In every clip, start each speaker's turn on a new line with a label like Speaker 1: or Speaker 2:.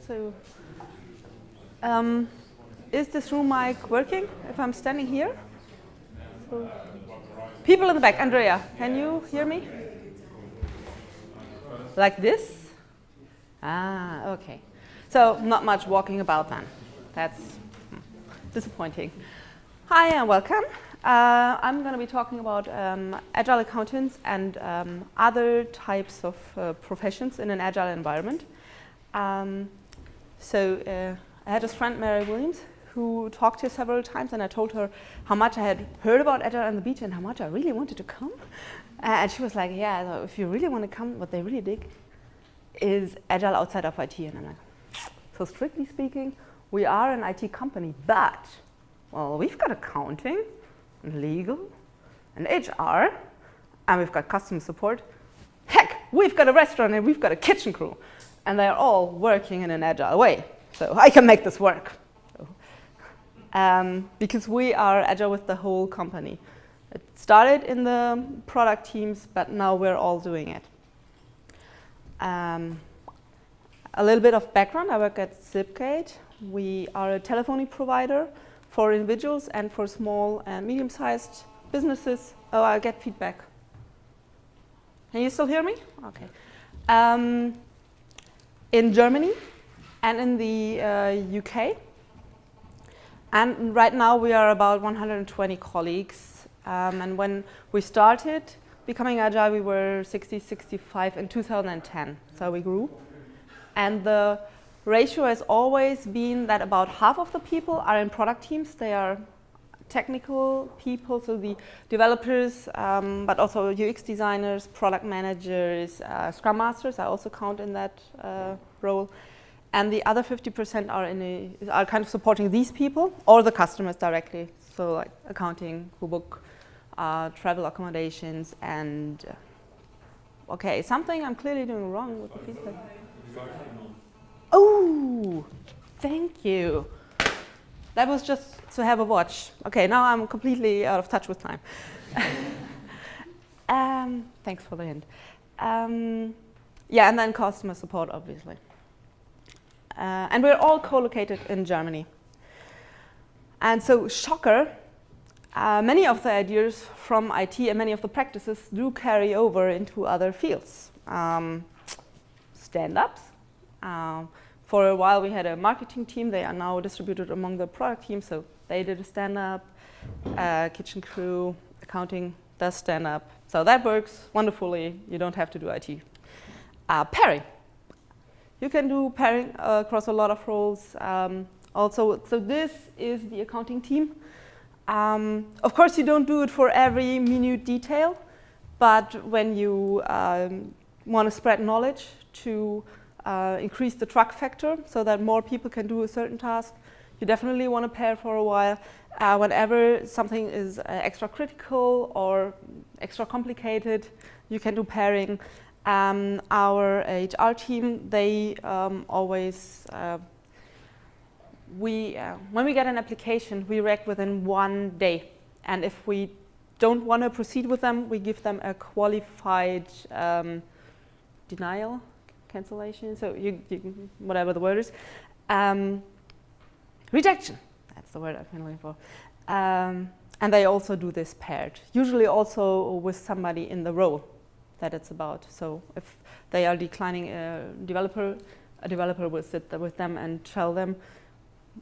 Speaker 1: So, is this room mic working if I'm standing here? So, people in the back, Andrea, can you hear me? Like this? Ah, okay. So, not much walking about then. That's disappointing. Hi and welcome. I'm going to be talking about Agile accountants and other types of professions in an Agile environment. I had this friend, Mary Williams, who talked here several times, and I told her how much I had heard about Agile on the beach and how much I really wanted to come. And she was like, yeah, so if you really want to come, what they really dig is Agile outside of IT. And I'm like, so strictly speaking, we are an IT company, but, well, we've got accounting, and legal, and HR, and we've got customer support. Heck, we've got a restaurant and we've got a kitchen crew. And they're all working in an Agile way. So I can make this work. Because we are Agile with the whole company. It started in the product teams, but now we're all doing it. A little bit of background, I work at sipgate. We are a telephony provider for individuals and for small and medium-sized businesses. Oh, I get feedback. Can you still hear me? Okay. In Germany and in the UK. And right now we are about 120 colleagues. And when we started becoming Agile, we were 60, 65 in 2010. So we grew. And the ratio has always been that about half of the people are in product teams. They are technical people, so the developers, but also UX designers, product managers, Scrum Masters. I also count in that role. And the other 50% are kind of supporting these people or the customers directly. So like accounting, who book, travel accommodations, and okay, something I'm clearly doing wrong with the feedback. Oh, thank you. That was just to have a watch. Okay, now I'm completely out of touch with time. Thanks for the hint. Yeah, and then customer support, obviously. And we're all co-located in Germany. And so, shocker, many of the ideas from IT and many of the practices do carry over into other fields. Stand-ups. For a while we had a marketing team. They are now distributed among the product team, so they did a stand-up. Kitchen crew, accounting does stand-up. So that works wonderfully. You don't have to do IT. Pairing. You can do pairing across a lot of roles. Also, so this is the accounting team. Of course, you don't do it for every minute detail, but when you want to spread knowledge to increase the truck factor so that more people can do a certain task, you definitely want to pair for a while. Whenever something is extra critical or extra complicated, you can do pairing. Our HR team, they always, when we get an application, we react within 1 day. And if we don't want to proceed with them, we give them a qualified denial, cancellation, so you whatever the word is. Rejection, that's the word I've been looking for. And they also do this paired, usually also with somebody in the role that it's about. So if they are declining a developer will sit there with them and tell them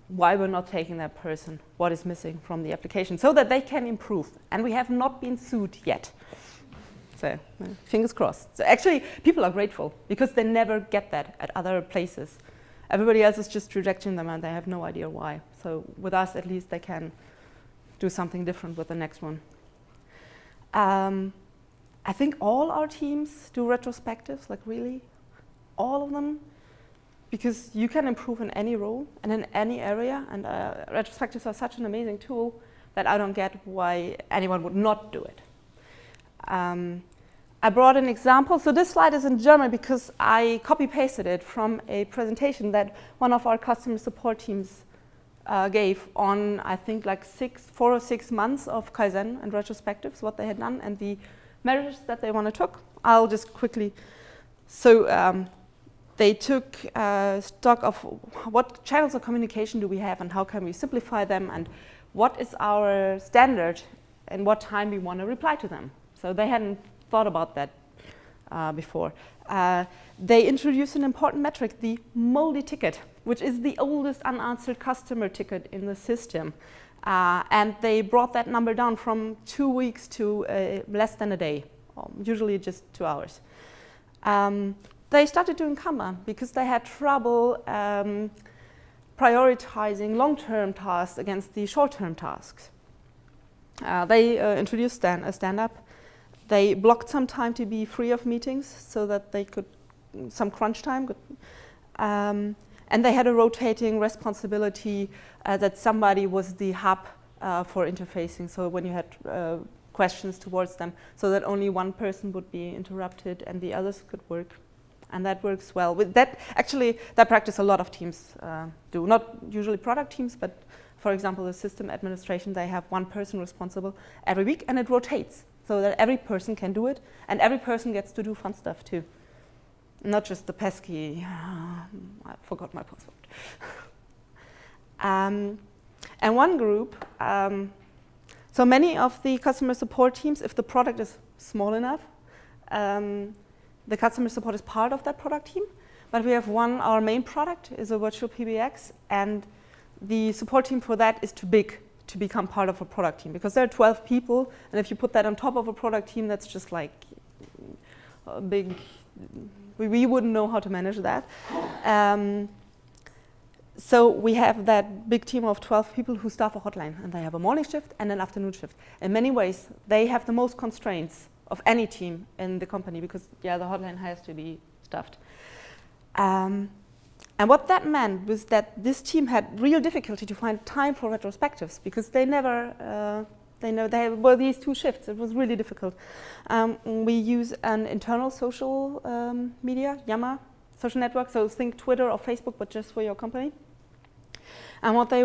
Speaker 1: why we're not taking that person, what is missing from the application, so that they can improve. And we have not been sued yet. So fingers crossed. So actually, people are grateful because they never get that at other places. Everybody else is just rejecting them and they have no idea why. So with us, at least they can do something different with the next one. I think all our teams do retrospectives, like really, all of them, because you can improve in any role and in any area, and retrospectives are such an amazing tool that I don't get why anyone would not do it. I brought an example. So this slide is in German because I copy-pasted it from a presentation that one of our customer support teams gave on, I think, like 4 or 6 months of Kaizen and retrospectives, what they had done, and the measures that they want to took. I'll just quickly. So They took stock of what channels of communication do we have and how can we simplify them and what is our standard and what time we want to reply to them. So they hadn't thought about that before. They introduced an important metric, the moldy ticket, which is the oldest unanswered customer ticket in the system. And they brought that number down from 2 weeks to less than a day, usually just 2 hours. They started doing Kanban because they had trouble prioritizing long-term tasks against the short-term tasks. They introduced a stand-up. They blocked some time to be free of meetings so that they could, some crunch time. And they had a rotating responsibility that somebody was the hub for interfacing. So when you had questions towards them, so that only one person would be interrupted and the others could work. And that works well. With that, actually, that practice a lot of teams do. Not usually product teams, but for example, the system administration, they have one person responsible every week, and it rotates so that every person can do it, and every person gets to do fun stuff too. Not just the pesky, I forgot my password. And one group, so many of the customer support teams, if the product is small enough, the customer support is part of that product team, but we have our main product is a virtual PBX, and the support team for that is too big to become part of a product team because there are 12 people, and if you put that on top of a product team, that's just like a big, we wouldn't know how to manage that. So we have that big team of 12 people who staff a hotline, and they have a morning shift and an afternoon shift. In many ways, they have the most constraints of any team in the company because, yeah, the hotline has to be staffed. And what that meant was that this team had real difficulty to find time for retrospectives because they were these 2 shifts. It was really difficult. We use an internal social media, Yammer social network, so think Twitter or Facebook, but just for your company. And what they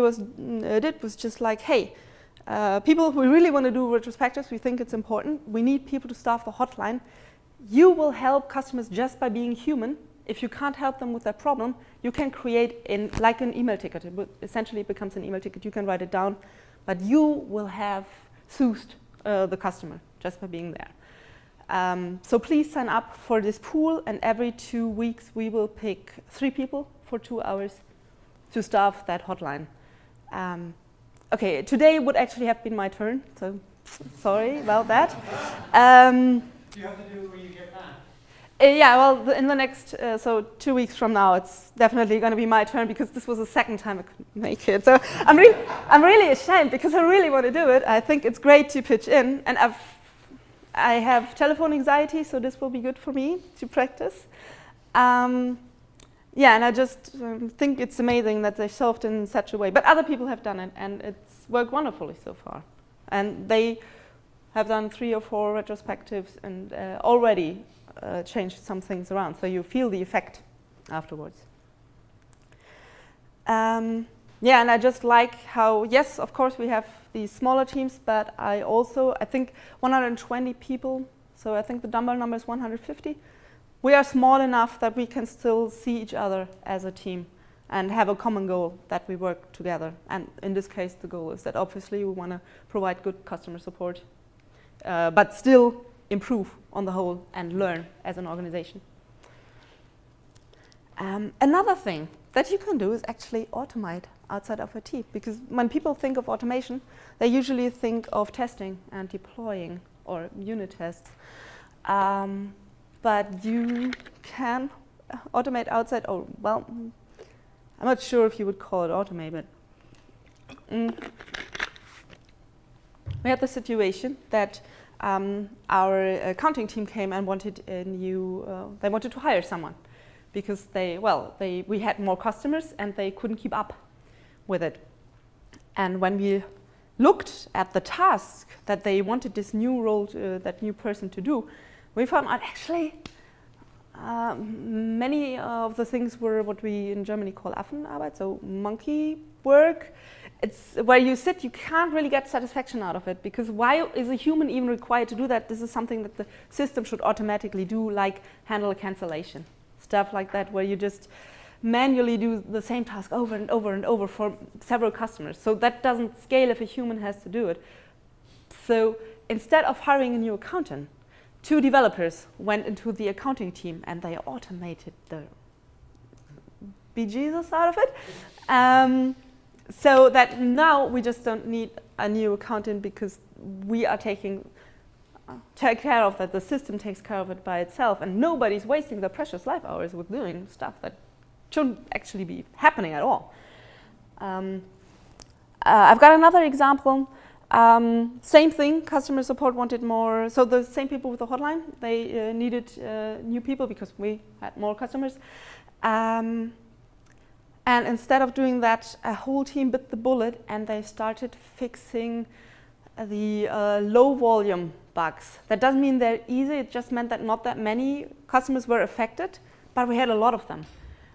Speaker 1: did was just like, hey, people who really want to do retrospectives, we think it's important. We need people to staff the hotline. You will help customers just by being human. If you can't help them with their problem, you can create like an email ticket. Essentially, it becomes an email ticket. You can write it down, but you will have soothed the customer just by being there. So please sign up for this pool, and every 2 weeks we will pick 3 people for 2 hours to staff that hotline. Okay, today would actually have been my turn, so sorry about that.
Speaker 2: Do you have to do it when you get back?
Speaker 1: Yeah, well, in the next, so 2 weeks from now, it's definitely going to be my turn because this was the second time I couldn't make it. So I'm really ashamed because I really want to do it. I think it's great to pitch in, and I have telephone anxiety, so this will be good for me to practice. Yeah, and I just think it's amazing that they solved in such a way. But other people have done it, and it's worked wonderfully so far. And they have done 3 or 4 retrospectives and already changed some things around. So you feel the effect afterwards. Yeah, and I just like how, yes, of course, we have these smaller teams, but I think 120 people, so I think the number is 150. We are small enough that we can still see each other as a team and have a common goal that we work together. And in this case, the goal is that obviously we want to provide good customer support, but still improve on the whole and learn as an organization. Another thing that you can do is actually automate outside of a team, because when people think of automation, they usually think of testing and deploying or unit tests. But you can automate outside, or well, I'm not sure if you would call it automate, but we had the situation that our accounting team came and wanted they wanted to hire someone because we had more customers and they couldn't keep up with it. And when we looked at the task that they wanted this new role, that new person to do, we found out actually many of the things were what we in Germany call Affenarbeit, so monkey work. It's where you sit, you can't really get satisfaction out of it, because why is a human even required to do that? This is something that the system should automatically do, like handle a cancellation. stuff like that, where you just manually do the same task over and over and over for several customers. So that doesn't scale if a human has to do it. So instead of hiring a new accountant, 2 developers went into the accounting team and they automated the bejesus out of it. So that now we just don't need a new accountant because we are take care of that. The system takes care of it by itself, and nobody's wasting their precious life hours with doing stuff that shouldn't actually be happening at all. I've got another example. Same thing, customer support wanted more. So the same people with the hotline, they needed new people because we had more customers. And instead of doing that, a whole team bit the bullet and they started fixing the low volume bugs. That doesn't mean they're easy, it just meant that not that many customers were affected, but we had a lot of them.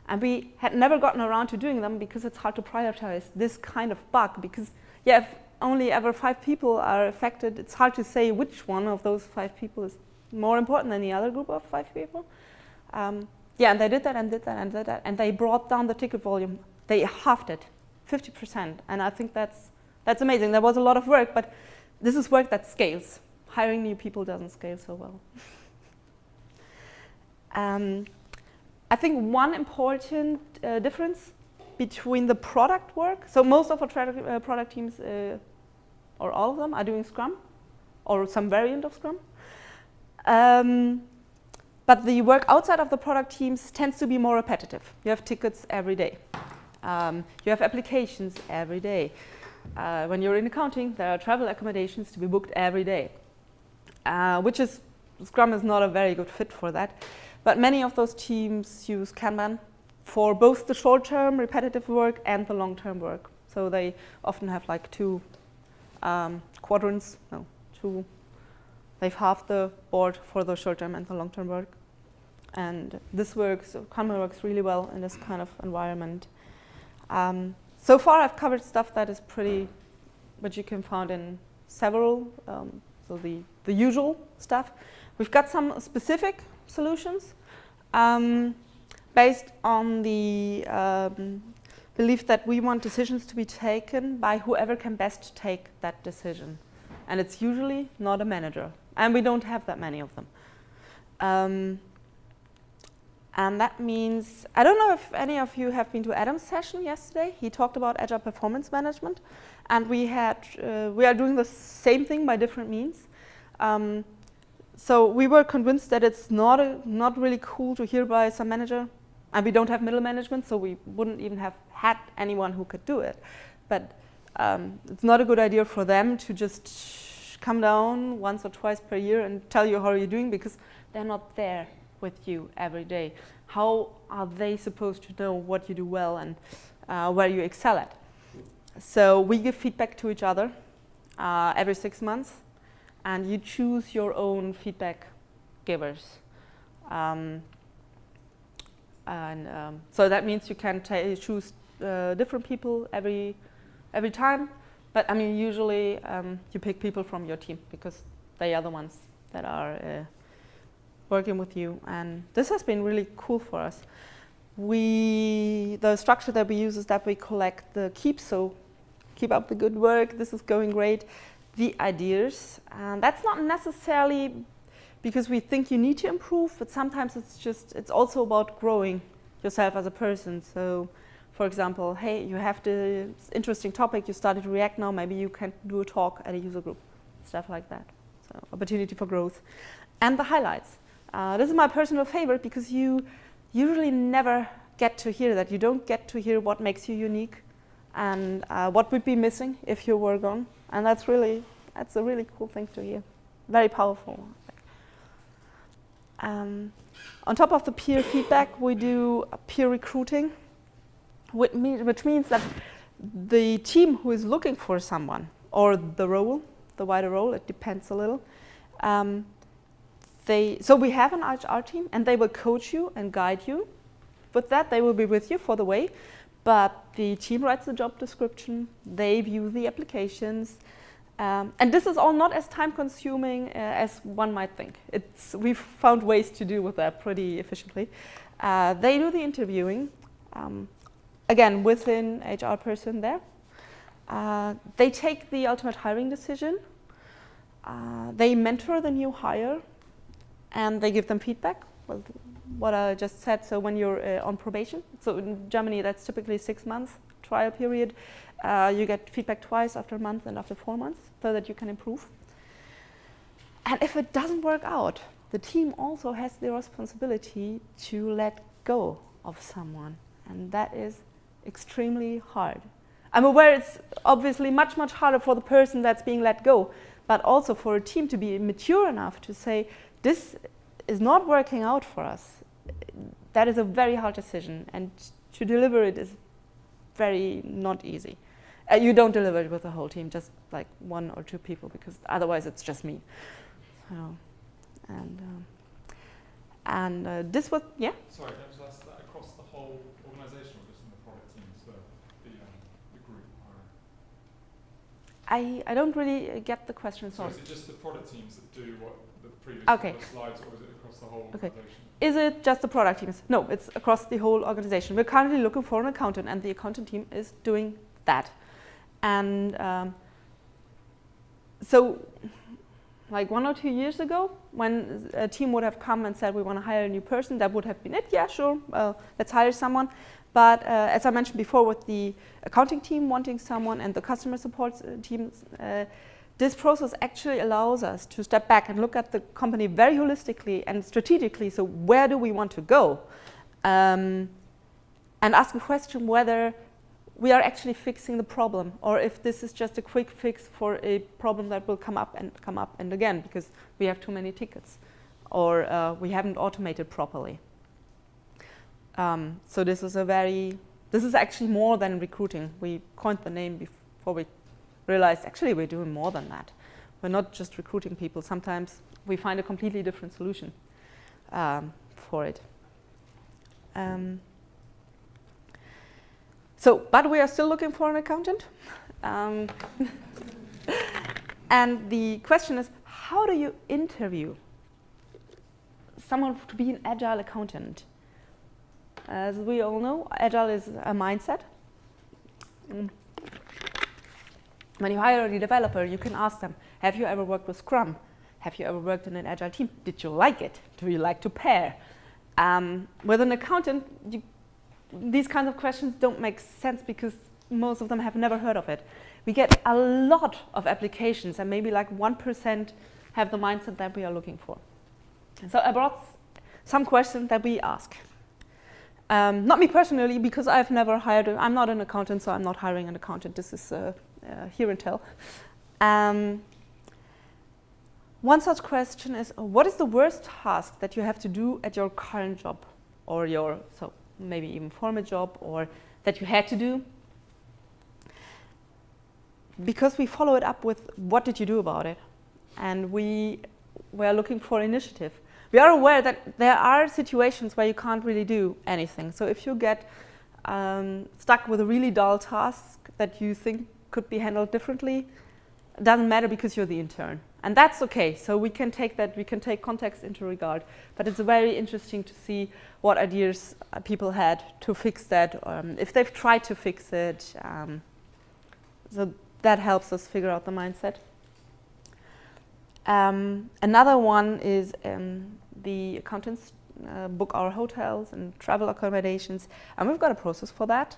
Speaker 1: And we had never gotten around to doing them because it's hard to prioritize this kind of bug, because if only ever 5 people are affected, it's hard to say which one of those 5 people is more important than the other group of 5 people. And they did that and did that and did that, and they brought down the ticket volume. They halved it, 50%, and I think that's amazing. There was a lot of work, but this is work that scales. Hiring new people doesn't scale so well. I think one important difference between the product work, so most of our product teams, or all of them, are doing Scrum, or some variant of Scrum. But the work outside of the product teams tends to be more repetitive. You have tickets every day. You have applications every day. When you're in accounting, there are travel accommodations to be booked every day, Scrum is not a very good fit for that. But many of those teams use Kanban for both the short-term repetitive work and the long-term work. So they often have like 2 quadrants, they've halved the board for the short-term and the long-term work. And this works, Kanban works really well in this kind of environment. So far I've covered stuff that is which you can find in several, so the usual stuff. We've got some specific solutions based on the belief that we want decisions to be taken by whoever can best take that decision. And it's usually not a manager. And we don't have that many of them. And that means, I don't know if any of you have been to Adam's session yesterday. He talked about Agile performance management. And we are doing the same thing by different means. So we were convinced that it's not really cool to hear by some manager. And we don't have middle management, so we wouldn't even have had anyone who could do it. But it's not a good idea for them to just come down once or twice per year and tell you how you're doing, because they're not there with you every day. How are they supposed to know what you do well and where you excel at? So we give feedback to each other every 6 months, and you choose your own feedback givers. So that means you can choose different people every time. But I mean, usually you pick people from your team because they are the ones that are working with you. And this has been really cool for us. The structure that we use is that we collect the so keep up the good work, this is going great, the ideas. And that's not necessarily because we think you need to improve, but sometimes it's also about growing yourself as a person. So, for example, hey, you have this interesting topic, you started to React now, maybe you can do a talk at a user group, stuff like that. So, opportunity for growth. And the highlights. This is my personal favorite because you usually never get to hear that. You don't get to hear what makes you unique and what would be missing if you were gone. And that's a really cool thing to hear. Very powerful. On top of the peer feedback, we do peer recruiting, which means that the team who is looking for someone, or the wider role, it depends a little. So we have an HR team, and they will coach you and guide you. With that, they will be with you for the way, but the team writes the job description, they view the applications, and this is all not as time-consuming as one might think. We've found ways to deal with that pretty efficiently. They do the interviewing, again, with an HR person there. They take the ultimate hiring decision. They mentor the new hire, and they give them feedback. Well, what I just said, so when you're on probation, so in Germany that's typically 6 months trial period, you get feedback twice after a month and after 4 months so that you can improve. And if it doesn't work out, the team also has the responsibility to let go of someone, and that is extremely hard. I'm aware it's obviously much, much harder for the person that's being let go, but also for a team to be mature enough to say, this is not working out for us. That is a very hard decision, and to deliver it is very not easy. You don't deliver it with the whole team, just like 1 or 2 people, because otherwise it's just me. So, and this was, yeah?
Speaker 3: Sorry, can I just ask that across the whole organisation or just in the product teams, the group?
Speaker 1: I don't really get the question,
Speaker 3: So
Speaker 1: sorry.
Speaker 3: is it just the product teams that do what the previous
Speaker 1: Okay.
Speaker 3: slides, or is it across the whole
Speaker 1: Okay.
Speaker 3: organisation?
Speaker 1: Is it just the product teams? No, it's across the whole organization. We're currently looking for an accountant, and the accountant team is doing that. And so, like 1 or 2 years ago, when a team would have come and said, we want to hire a new person, that would have been it. Yeah, sure, let's hire someone. But as I mentioned before, with the accounting team wanting someone and the customer support teams, this process actually allows us to step back and look at the company very holistically and strategically. So where do we want to go? And ask a question whether we are actually fixing the problem, or if this is just a quick fix for a problem that will come up and again, because we have too many tickets, or we haven't automated properly. So this is actually more than recruiting. We coined the name before we realized actually we're doing more than that. We're not just recruiting people. Sometimes we find a completely different solution for it. But we are still looking for an accountant. And the question is, how do you interview someone to be an agile accountant? As we all know, agile is a mindset. When you hire a developer, you can ask them, have you ever worked with Scrum? Have you ever worked in an agile team? Did you like it? Do you like to pair? With an accountant, these kinds of questions don't make sense because most of them have never heard of it. We get a lot of applications, and maybe like 1% have the mindset that we are looking for. So I brought some questions that we ask. Not me personally, because I've never hired, I'm not an accountant, so I'm not hiring an accountant. This is hear and tell. One such question is, what is the worst task that you have to do at your current job, or your, so maybe even former job, or that you had to do? Because we follow it up with, what did you do about it? And we are looking for initiative. We are aware that there are situations where you can't really do anything. So if you get stuck with a really dull task that you think could be handled differently, it doesn't matter because you're the intern. And that's okay. So we can take that, we can take context into regard. But it's very interesting to see what ideas people had to fix that, if they've tried to fix it. So that helps us figure out the mindset. Another one is the accountants book our hotels and travel accommodations, and we've got a process for that.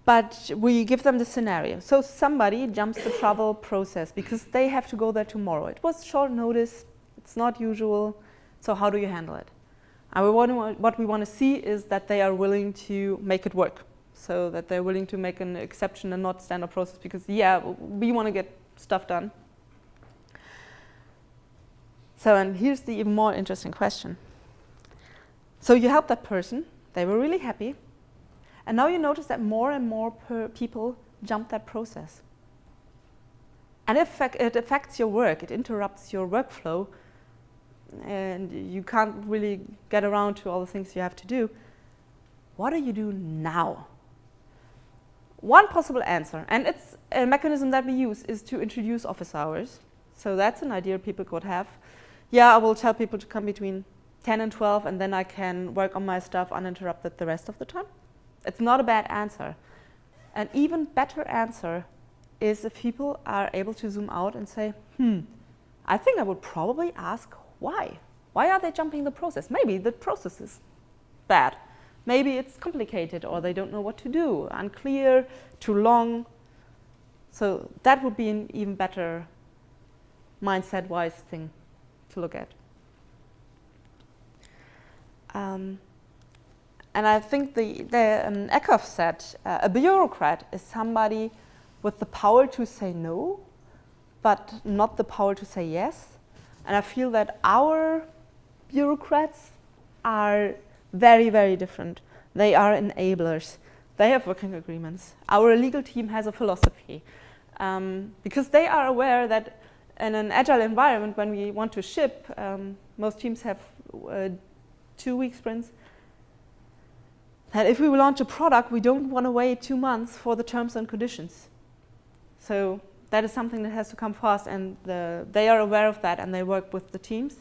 Speaker 1: But we give them the scenario. So somebody jumps the travel process because they have to go there tomorrow. It was short notice, it's not usual, so how do you handle it? And what we want to see is that they are willing to make it work, so that they're willing to make an exception and not standard process, because yeah, we want to get stuff done. So, and here's the even more interesting question. So you help that person, they were really happy, and now you notice that more and more people jump that process. And it affects your work, it interrupts your workflow, and you can't really get around to all the things you have to do. What do you do now? One possible answer, and it's a mechanism that we use, is to introduce office hours. So that's an idea people could have. Yeah, I will tell people to come between 10 and 12, and then I can work on my stuff uninterrupted the rest of the time. It's not a bad answer. An even better answer is if people are able to zoom out and say, I think I would probably ask why. Why are they jumping the process? Maybe the process is bad. Maybe it's complicated, or they don't know what to do, unclear, too long. So that would be an even better mindset-wise thing to look at. And I think Eckhoff said, a bureaucrat is somebody with the power to say no, but not the power to say yes. And I feel that our bureaucrats are very, very different. They are enablers. They have working agreements. Our legal team has a philosophy. Because they are aware that in an agile environment, when we want to ship, most teams have 2-week sprints. That if we launch a product, we don't want to wait 2 months for the terms and conditions. So that is something that has to come fast, and they are aware of that, and they work with the teams.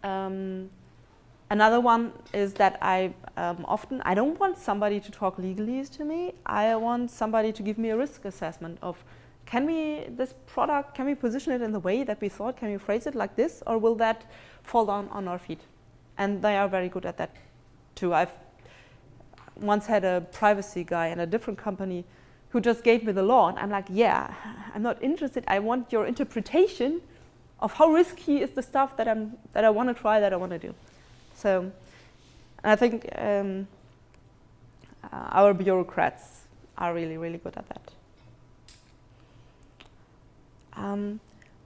Speaker 1: Another one is that I don't want somebody to talk legalese to me. I want somebody to give me a risk assessment of, can we position it in the way that we thought? Can we phrase it like this, or will that fall down on our feet? And they are very good at that too. I've once had a privacy guy in a different company who just gave me the law, and I'm like, yeah, I'm not interested. I want your interpretation of how risky is the stuff that I want to try, that I want to do. So I think our bureaucrats are really, really good at that.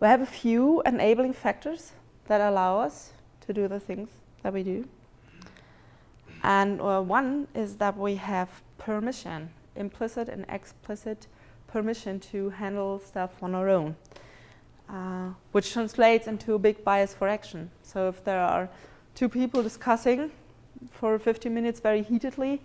Speaker 1: We have a few enabling factors that allow us to do the things that we do. And one is that we have permission, implicit and explicit permission to handle stuff on our own, which translates into a big bias for action. So if there are 2 people discussing for 50 minutes very heatedly,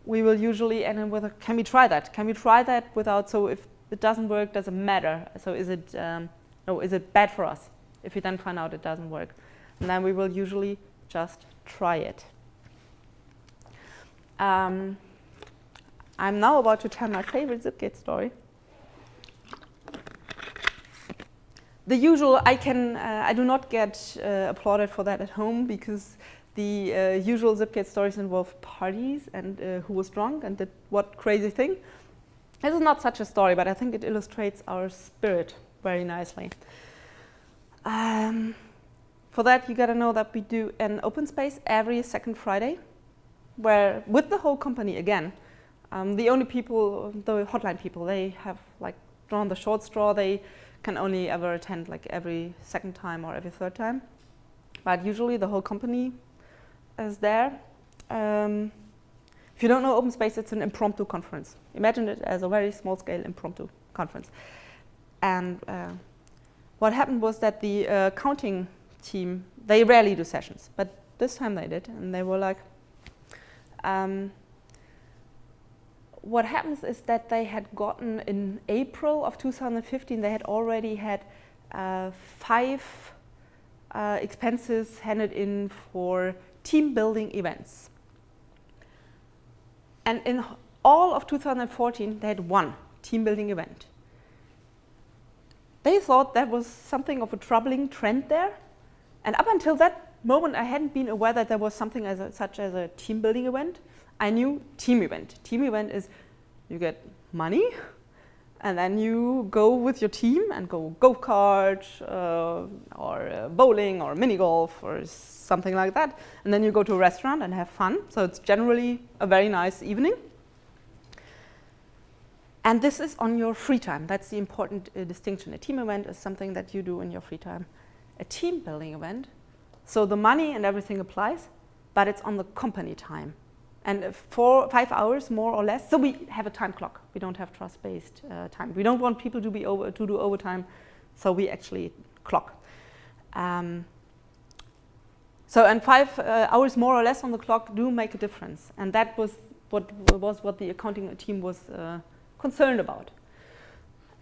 Speaker 1: we will usually end with a, can we try that? Can we try that without, so if it doesn't work, doesn't matter. So is it bad for us if we then find out it doesn't work? And then we will usually just try it. I'm now about to tell my favorite sipgate story. The usual, I do not get applauded for that at home, because the usual sipgate stories involve parties and who was drunk and did what crazy thing. This is not such a story, but I think it illustrates our spirit very nicely. For that, you gotta know that we do an open space every second Friday, where with the whole company again. The only people, the hotline people, they have like drawn the short straw. They can only ever attend like every second time or every third time. But usually the whole company is there. If you don't know open space, it's an impromptu conference. Imagine it as a very small scale impromptu conference. And what happened was that the accounting team, they rarely do sessions, but this time they did, and they were like, what happens is that they had gotten in April of 2015, they had already had 5 expenses handed in for team building events. And in all of 2014, they had 1 team building event. They thought that was something of a troubling trend there. And up until that moment, I hadn't been aware that there was something such as a team building event. I knew team event. Team event is you get money, and then you go with your team and go go-kart or bowling or mini golf or something like that. And then you go to a restaurant and have fun. So it's generally a very nice evening. And this is on your free time. That's the important distinction. A team event is something that you do in your free time. A team building event, so the money and everything applies, but it's on the company time. And 4 or 5 hours more or less. So we have a time clock. We don't have trust-based time. We don't want people to do overtime, so we actually clock. So and 5 hours more or less on the clock do make a difference, and that was what the accounting team was concerned about.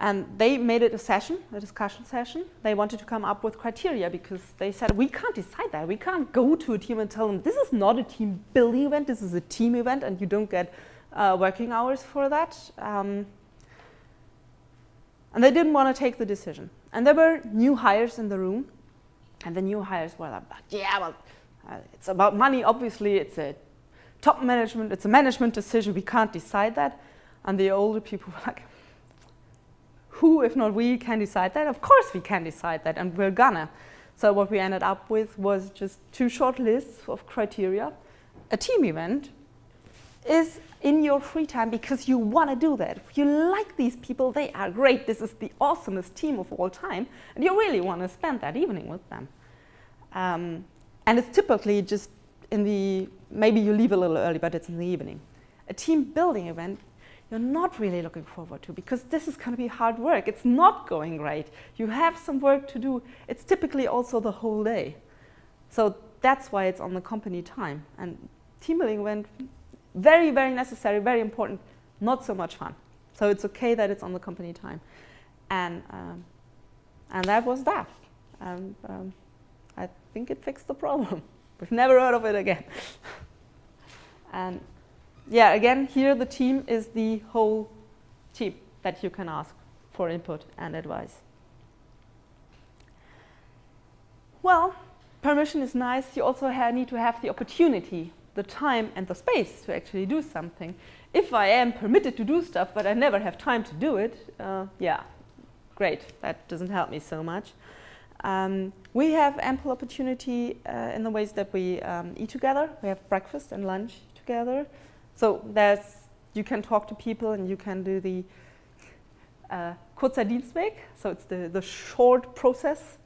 Speaker 1: And they made it a session, a discussion session. They wanted to come up with criteria because they said, we can't decide that. We can't go to a team and tell them, this is not a team building event, this is a team event, and you don't get working hours for that. And they didn't want to take the decision. And there were new hires in the room, and the new hires were like, yeah, well, it's about money, obviously, it's a top management, it's a management decision, we can't decide that. And the older people were like, who, if not we, can decide that? Of course we can decide that, and we're gonna. So what we ended up with was just 2 short lists of criteria. A team event is in your free time because you want to do that. If you like these people, they are great. This is the awesomest team of all time, and you really want to spend that evening with them. And it's typically just in the, maybe you leave a little early, but it's in the evening. A team building event, you're not really looking forward to because this is going to be hard work. It's not going great. You have some work to do. It's typically also the whole day. So that's why it's on the company time. And team building event, very, very necessary, very important, not so much fun. So it's okay that it's on the company time. And that was that. I think it fixed the problem. We've never heard of it again. And yeah, again, here the team is the whole team that you can ask for input and advice. Well, permission is nice. You also need to have the opportunity, the time and the space to actually do something. If I am permitted to do stuff, but I never have time to do it, yeah, great. That doesn't help me so much. We have ample opportunity in the ways that we eat together. We have breakfast and lunch together. So you can talk to people and you can do the kurzer Dienstweg. So it's the short process,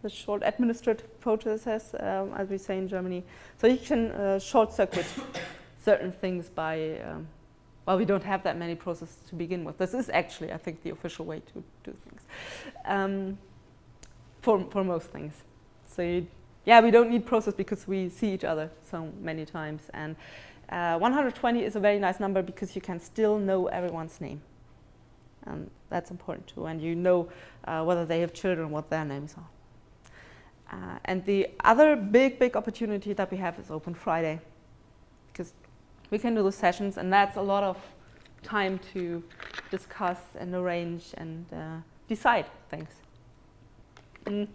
Speaker 1: the short administrative process, as we say in Germany. So you can short circuit certain things by, well, we don't have that many processes to begin with. This is actually, I think, the official way to do things for most things. So yeah, we don't need process because we see each other so many times. And 120 is a very nice number because you can still know everyone's name. And that's important too. And you know whether they have children, what their names are. And the other big opportunity that we have is Open Friday. Because we can do the sessions, and that's a lot of time to discuss and arrange and decide things. And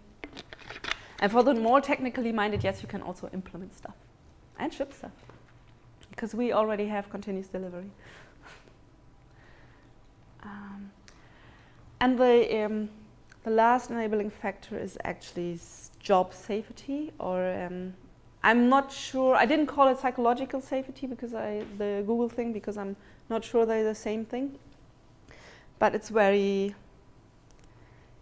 Speaker 1: for the more technically minded, yes, you can also implement stuff and ship stuff. Because we already have continuous delivery. And the last enabling factor is actually job safety, or I'm not sure, I didn't call it psychological safety because the Google thing, because I'm not sure they're the same thing. But it's very,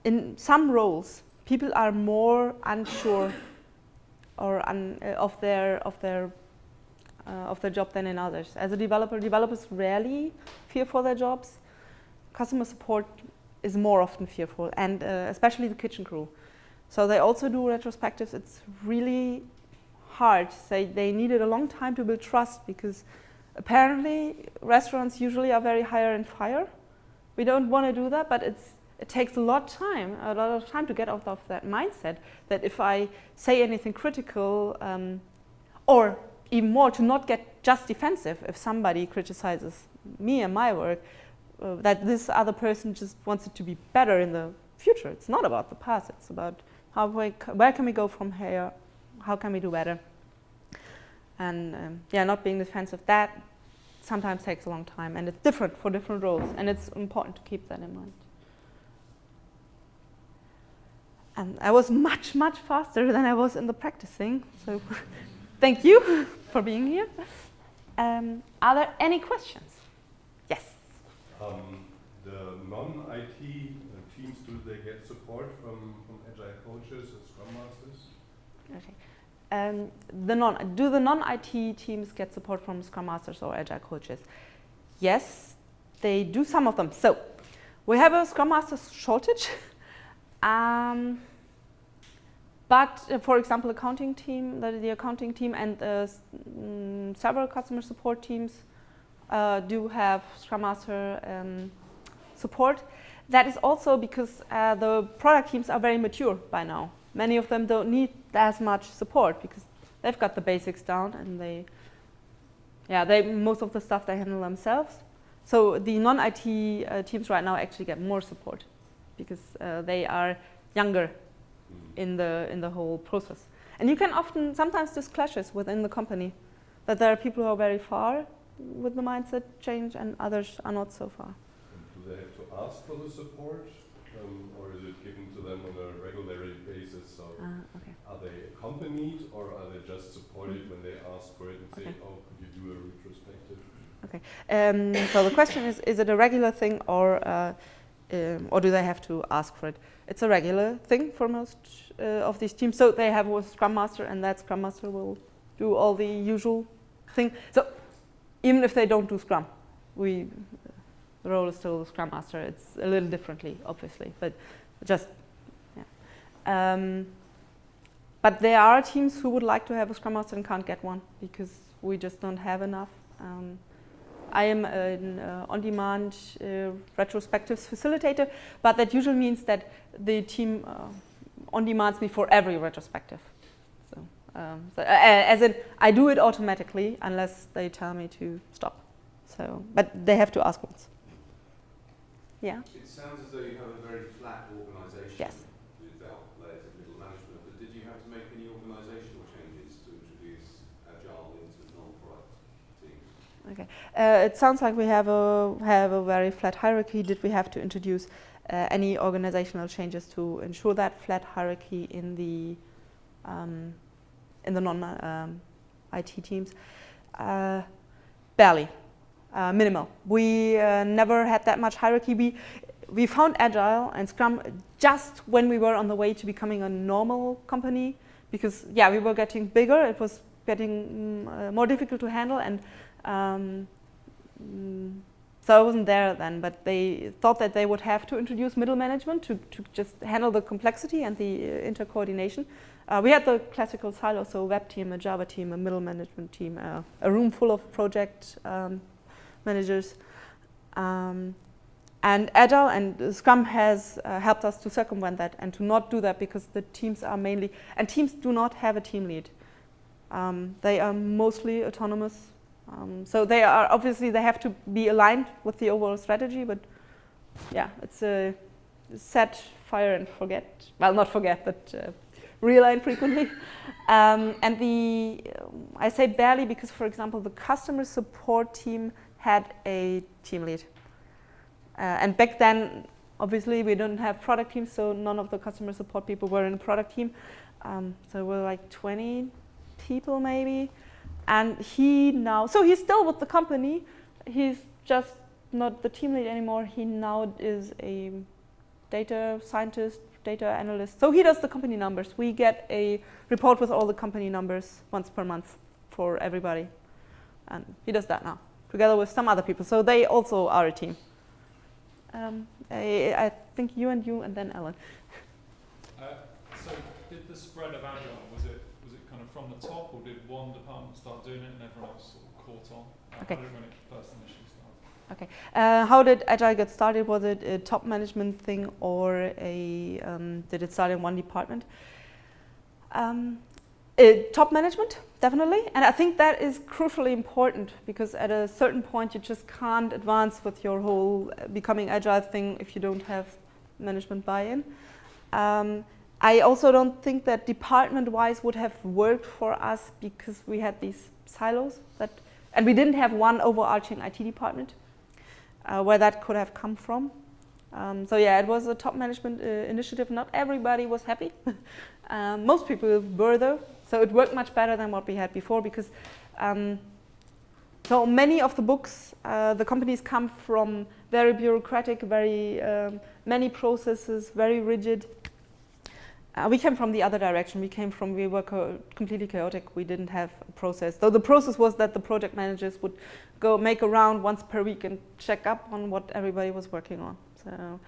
Speaker 1: in some roles, people are more unsure or of their job than in others. As a developer, developers rarely fear for their jobs. Customer support is more often fearful, and especially the kitchen crew. So they also do retrospectives. It's really hard. They needed a long time to build trust because apparently restaurants usually are very hire and fire. We don't want to do that, but it takes a lot of time to get out of that mindset that if I say anything critical, or even more, to not get just defensive if somebody criticizes me and my work, that this other person just wants it to be better in the future. It's not about the past, it's about where can we go from here, how can we do better. And yeah, not being defensive, that sometimes takes a long time, and it's different for different roles, and it's important to keep that in mind. And I was much faster than I was in the practicing, so thank you for being here. Are there any questions? Yes.
Speaker 4: The non-IT teams, do they get support from Agile coaches and Scrum Masters?
Speaker 1: Okay. Do the non-IT teams get support from Scrum Masters or Agile coaches? Yes, they do, some of them. So we have a Scrum Masters shortage. But for example, the accounting team and several customer support teams do have Scrum Master support. that is also because the product teams are very mature by now. Many of them don't need as much support because they've got the basics down, and they most of the stuff they handle themselves. So the non-IT teams right now actually get more support because they are younger in the whole process. And you can sometimes there's clashes within the company, that there are people who are very far with the mindset change and others are not so far.
Speaker 4: And do they have to ask for the support, or is it given to them on a regular basis? So
Speaker 1: Okay.
Speaker 4: are they accompanied, or are they just supported when they ask for it and say,
Speaker 1: Okay.
Speaker 4: oh, could you do a retrospective?
Speaker 1: Okay. So the question is it a regular thing, or do they have to ask for it? It's a regular thing for most of these teams. So they have a Scrum Master, and that Scrum Master will do all the usual thing. So even if they don't do Scrum, the role is still the Scrum Master. It's a little differently, obviously, but just, yeah. But there are teams who would like to have a Scrum Master and can't get one because we just don't have enough. I am an on-demand retrospectives facilitator, but that usually means that the team on-demands me for every retrospective. So as in, I do it automatically unless they tell me to stop. So, but they have to ask once. Yeah?
Speaker 5: It sounds as though you have a very flat organisation.
Speaker 1: Yes.
Speaker 5: Without layers of middle management, but did you have to make any organisational changes to introduce Agile into non-product teams?
Speaker 1: Okay. It sounds like we have a very flat hierarchy. Did we have to introduce any organizational changes to ensure that flat hierarchy in the non-IT teams? Barely. Minimal. We never had that much hierarchy. We found Agile and Scrum just when we were on the way to becoming a normal company because, we were getting bigger. It was getting more difficult to handle, and so I wasn't there then, but they thought that they would have to introduce middle management to just handle the complexity and the intercoordination. We had the classical silos, so a web team, a Java team, a middle management team, a room full of project managers. And Agile and Scrum has helped us to circumvent that and to not do that because the teams are mainly, and teams do not have a team lead. They are mostly autonomous. So they are, obviously they have to be aligned with the overall strategy, but it's a set, fire and forget. Well, not forget, but realign frequently. And I say barely because, for example, the customer support team had a team lead. And back then, obviously, we didn't have product teams, so none of the customer support people were in the product team. So we're like 20 people maybe. And he's still with the company. He's just not the team lead anymore. He now is a data scientist, data analyst. So he does the company numbers. We get a report with all the company numbers once per month for everybody. And he does that now, together with some other people. So they also are a team. I think you and then Ellen.
Speaker 3: So did the spread of Agile, was it kind of from the top, or did one department start doing it and everyone else sort of caught on?
Speaker 1: Okay.
Speaker 3: How did it when it first initially started?
Speaker 1: Okay. How did Agile get started? Was it a top management thing, or did it start in one department? Top management, definitely. And I think that is crucially important because at a certain point you just can't advance with your whole becoming Agile thing if you don't have management buy-in. I also don't think that department-wise would have worked for us because we had these silos and we didn't have one overarching IT department where that could have come from. It was a top management initiative. Not everybody was happy. Most people were though. So it worked much better than what we had before because so many of the books, the companies come from very bureaucratic, very many processes, very rigid. We came from the other direction. We were completely chaotic. We didn't have a process. So the process was that the project managers would go make a round once per week and check up on what everybody was working on. So,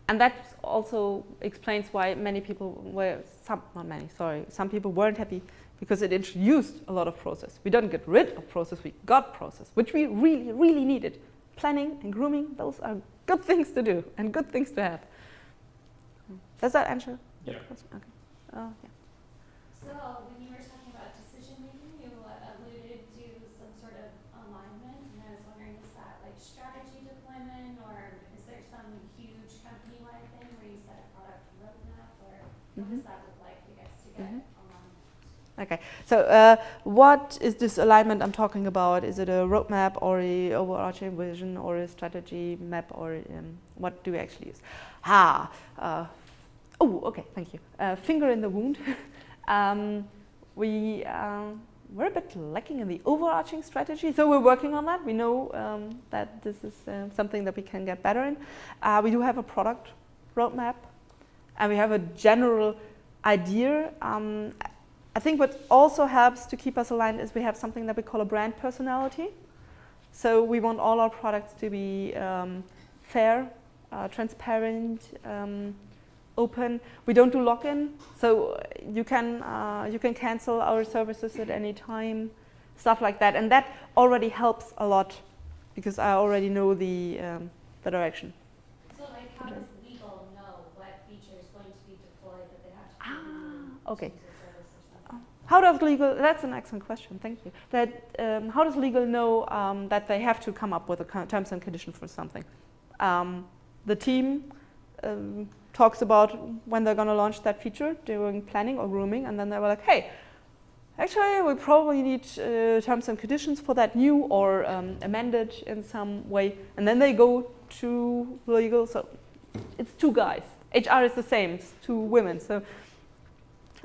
Speaker 1: and that also explains why some people weren't happy because it introduced a lot of process. We didn't get rid of process, we got process, which we really, really needed. Planning and grooming, those are good things to do and good things to have. Does that answer the
Speaker 3: Yeah.
Speaker 1: question? Okay. Yeah.
Speaker 6: So when you were talking about decision making, you alluded to some sort of alignment, and I was wondering, is that like strategy deployment, or is there some huge company-wide thing where you set a product roadmap, or what does that look like, I guess, to get alignment?
Speaker 1: Okay, so what is this alignment I'm talking about? Is it a roadmap or a overarching vision or a strategy map, or what do we actually use? Okay, thank you. Finger in the wound. We're a bit lacking in the overarching strategy, so we're working on that. We know that this is something that we can get better in. We do have a product roadmap, and we have a general idea. I think what also helps to keep us aligned is we have something that we call a brand personality. So we want all our products to be fair, transparent, open. We don't do lock-in, so you can cancel our services at any time, stuff like that, and that already helps a lot because I already know the direction.
Speaker 6: So like, how does legal know what feature is going to be deployed that they have to
Speaker 1: Okay.
Speaker 6: use a service or something?
Speaker 1: How does legal? That's an excellent question. Thank you. How does legal know that they have to come up with a terms and conditions for something? The team talks about when they're going to launch that feature during planning or grooming, and then they were like, "Hey, actually, we probably need terms and conditions for that new or amended in some way." And then they go to legal. So it's two guys. HR is the same. It's two women. So.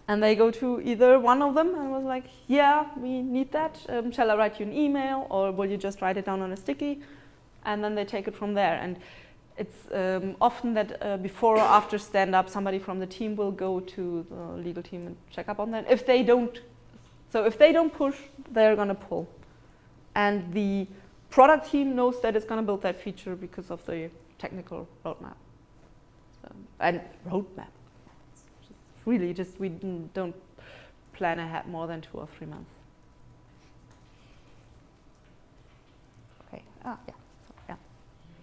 Speaker 1: And they go to either one of them and was like, "Yeah, we need that. Shall I write you an email, or will you just write it down on a sticky?" And then they take it from there. And it's often that before or after stand-up, somebody from the team will go to the legal team and check up on that. If they don't push, they're going to pull. And the product team knows that it's going to build that feature because of the technical roadmap. And roadmap. Really, just we don't plan ahead more than 2 or 3 months. Okay. Yeah. So, yeah.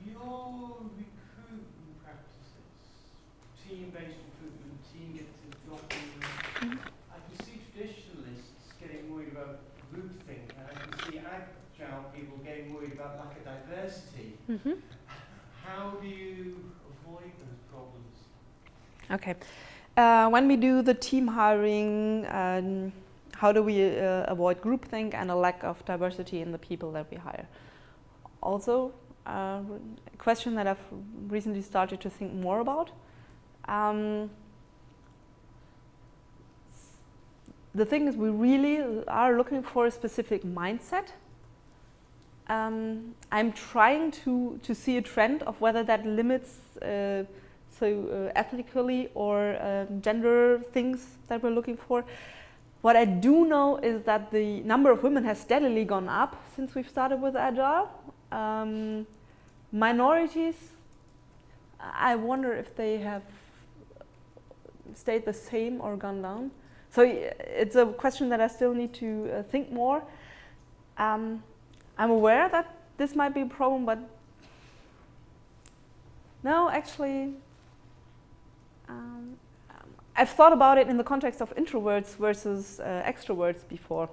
Speaker 2: Your recruitment practices, team-based recruitment, team get to drop in. I can see traditionalists getting worried about groupthink, and I can see Agile people getting worried about lack of diversity. How do you avoid those problems?
Speaker 1: Okay. When we do the team hiring, how do we avoid groupthink and a lack of diversity in the people that we hire? Also, a question that I've recently started to think more about. The thing is, we really are looking for a specific mindset. I'm trying to see a trend of whether that limits ethnically or gender things that we're looking for. What I do know is that the number of women has steadily gone up since we've started with Agile. Minorities, I wonder if they have stayed the same or gone down. So it's a question that I still need to think more. I'm aware that this might be a problem, but no, actually, I've thought about it in the context of introverts versus extroverts before,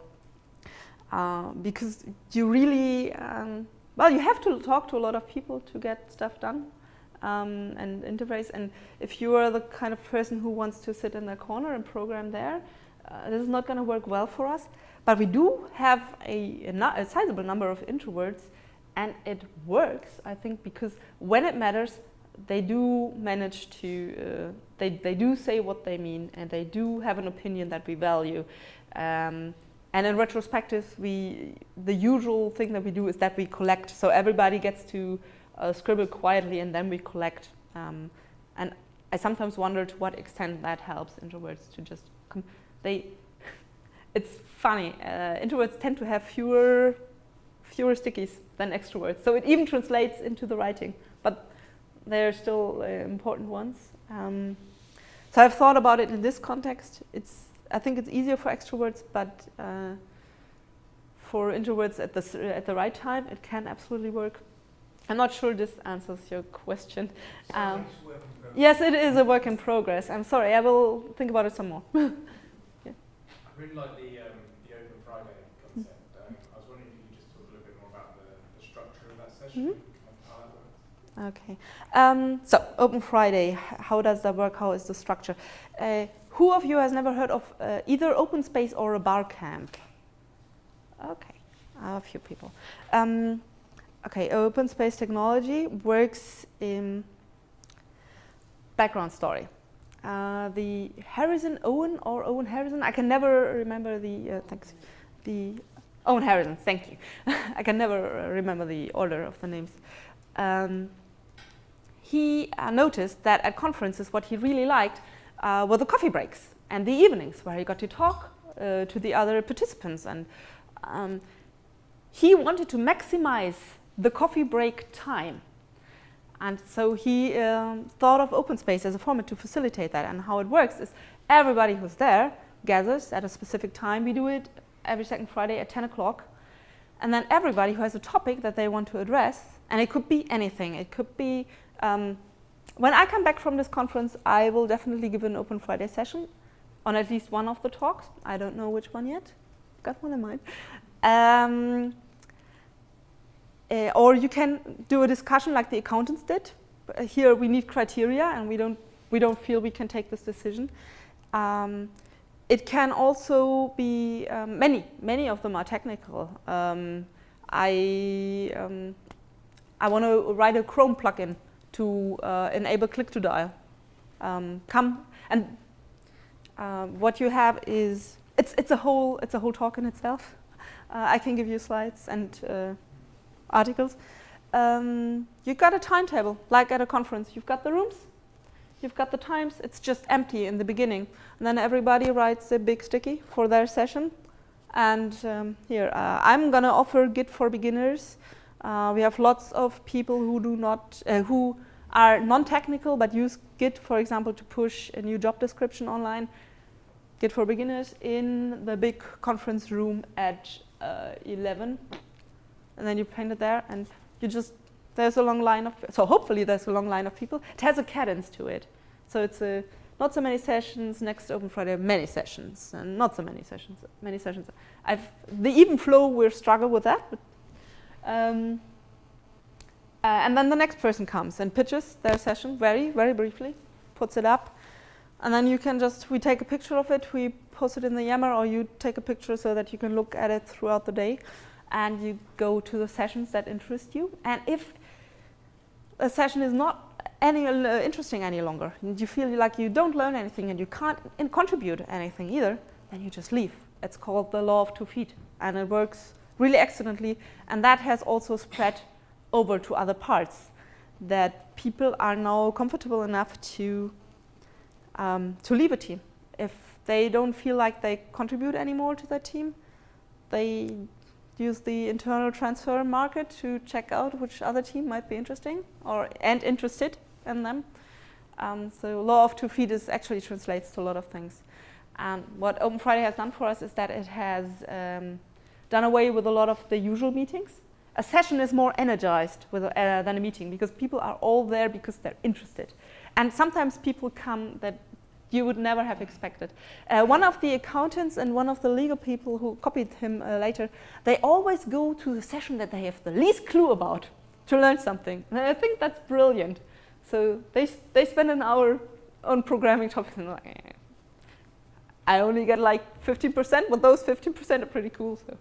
Speaker 1: because you really, you have to talk to a lot of people to get stuff done and interface. And if you are the kind of person who wants to sit in the corner and program there, this is not going to work well for us. But we do have a sizable number of introverts, and it works, I think, because when it matters, they do manage to, they do say what they mean, and they do have an opinion that we value. And in retrospective, the usual thing that we do is that we collect. So everybody gets to scribble quietly, and then we collect. And I sometimes wonder to what extent that helps introverts to just it's funny. Introverts tend to have fewer stickies than extroverts, so it even translates into the writing. But they're still important ones. So I've thought about it in this context. I think it's easier for extroverts, but for introverts at the right time, it can absolutely work. I'm not sure this answers your question.
Speaker 2: Sounds like it's work in progress.
Speaker 1: Yes, it is a work in progress. I'm sorry, I will think about it some more.
Speaker 7: I really like the Open Friday concept. I was wondering if you could just talk a little bit more about the structure of that session and how that works.
Speaker 1: Okay. So, Open Friday, how does that work? How is the structure? Who of you has never heard of either open space or a bar camp? Okay, a few people. Okay, open space technology works in background story. The Owen Harrison, I can never remember the Owen Harrison, thank you. I can never remember the order of the names. He noticed that at conferences what he really liked were the coffee breaks and the evenings where he got to talk to the other participants, and he wanted to maximize the coffee break time. And so he thought of open space as a format to facilitate that. And how it works is everybody who's there gathers at a specific time. We do it every second Friday at 10 o'clock. And then everybody who has a topic that they want to address, and it could be anything. It could be, when I come back from this conference, I will definitely give an Open Friday session on at least one of the talks. I don't know which one yet. Got one in mind. Or you can do a discussion like the accountants did. Here we need criteria, and we don't feel we can take this decision. It can also be many of them are technical. I want to write a Chrome plugin to enable click to dial. What you have is it's a whole talk in itself. I can give you slides and articles. You've got a timetable, like at a conference. You've got the rooms, you've got the times. It's just empty in the beginning. And then everybody writes a big sticky for their session. And here, I'm going to offer Git for beginners. We have lots of people who are non-technical but use Git, for example, to push a new job description online. Git for beginners in the big conference room at 11. And then you paint it there, and there's a long line of, so hopefully there's a long line of people. It has a cadence to it. So it's not so many sessions. Next Open Friday, many sessions, and not so many sessions. The even flow, we struggle with that. But, and then the next person comes and pitches their session very, very briefly, puts it up. And then you can we take a picture of it, we post it in the Yammer, or you take a picture so that you can look at it throughout the day. And you go to the sessions that interest you. And if a session is not interesting any longer, and you feel like you don't learn anything and you can't contribute anything either, then you just leave. It's called the law of 2 feet, and it works really excellently. And that has also spread over to other parts, that people are now comfortable enough to leave a team. If they don't feel like they contribute anymore to their team, they use the internal transfer market to check out which other team might be interesting and interested in them. So law of 2 feet actually translates to a lot of things. And what Open Friday has done for us is that it has done away with a lot of the usual meetings. A session is more energized than a meeting, because people are all there because they're interested. And sometimes people come that you would never have expected. One of the accountants and one of the legal people who copied him later, they always go to the session that they have the least clue about to learn something. And I think that's brilliant. So they spend an hour on programming topics, and like, I only get like 15%, but those 15% are pretty cool. So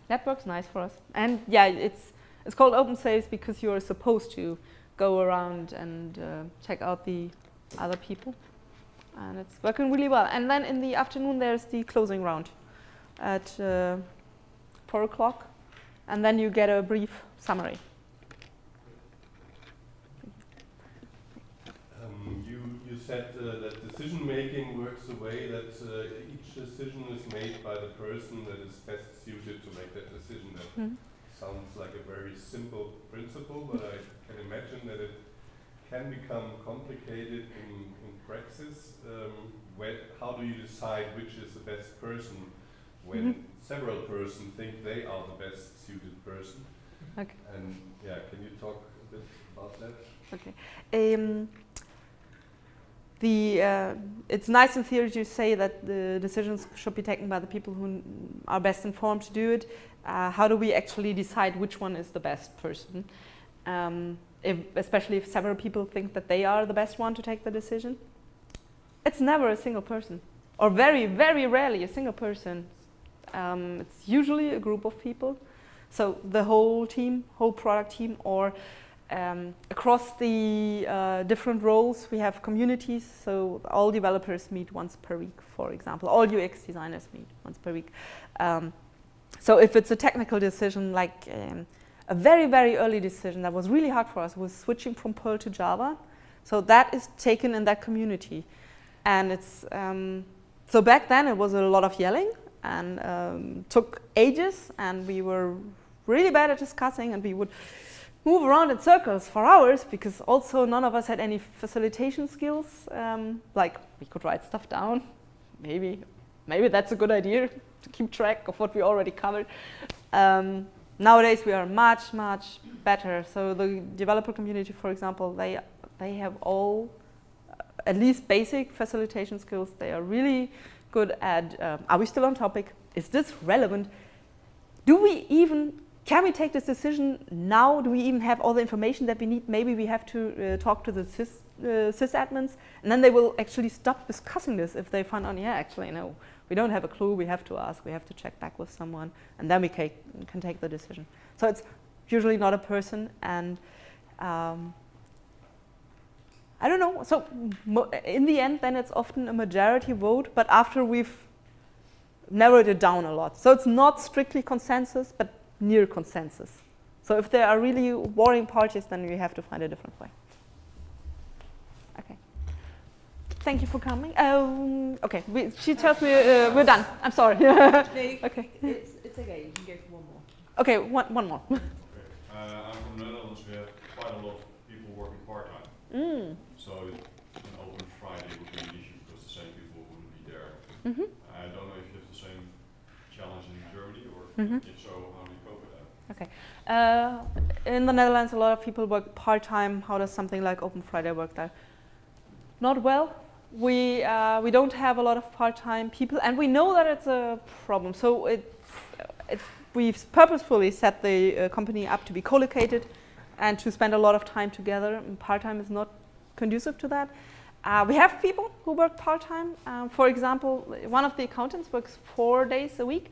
Speaker 1: that works nice for us. And yeah, it's called open space because you're supposed to go around and check out the other people, and it's working really well. And then in the afternoon there's the closing round at 4 o'clock, and then you get a brief summary.
Speaker 4: You said that decision making works the way that each decision is made by the person that is best suited to make that decision. That sounds like a very simple principle, but I can imagine that it can become complicated in practice. How do you decide which is the best person when several persons think they are the best suited person?
Speaker 1: Okay.
Speaker 4: And yeah, can you talk a bit about that?
Speaker 1: Okay. It's nice in theory to say that the decisions should be taken by the people who are best informed to do it. How do we actually decide which one is the best person? Especially if several people think that they are the best one to take the decision. It's never a single person, or very, very rarely a single person. It's usually a group of people. So the whole team, whole product team, or across the different roles, we have communities. So all developers meet once per week, for example. All UX designers meet once per week. So if it's a technical decision, like a very, very early decision that was really hard for us was switching from Perl to Java. So that is taken in that community. And it's so back then it was a lot of yelling and took ages, and we were really bad at discussing, and we would move around in circles for hours because also none of us had any facilitation skills. Like we could write stuff down, maybe that's a good idea to keep track of what we already covered. Nowadays we are much, much better. So the developer community, for example, they have all at least basic facilitation skills. They are really good at, are we still on topic? Is this relevant? Can we take this decision now? Do we even have all the information that we need? Maybe we have to talk to the sysadmins, and then they will actually stop discussing this if they find out, yeah, actually, no, we don't have a clue, we have to ask, we have to check back with someone, and then we can take the decision. So it's usually not a person, and I don't know. So in the end, then it's often a majority vote, but after we've narrowed it down a lot. So it's not strictly consensus, but near consensus. So if there are really warring parties, then we have to find a different way. Okay. Thank you for coming. Okay, she tells me we're done. I'm sorry. Okay.
Speaker 8: It's okay. You can go for one more.
Speaker 1: Okay, one more.
Speaker 9: Okay. I'm from the Netherlands. We have quite a lot of people working part-time. So an open Friday would be an issue because the same people wouldn't be there. I don't know if you have the same challenge in Germany, or if so, how do you cope with that?
Speaker 1: Okay. In the Netherlands, a lot of people work part-time. How does something like Open Friday work there? Not well. We don't have a lot of part-time people, and we know that it's a problem. So we've purposefully set the company up to be co-located and to spend a lot of time together. Part-time is not conducive to that. We have people who work part-time. For example, one of the accountants works 4 days a week,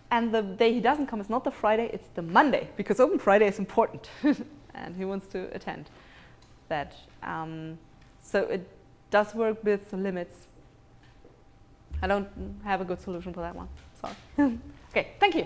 Speaker 1: and the day he doesn't come is not the Friday, it's the Monday, because Open Friday is important, and he wants to attend that. So it does work with the limits. I don't have a good solution for that one. Sorry. Okay, thank you.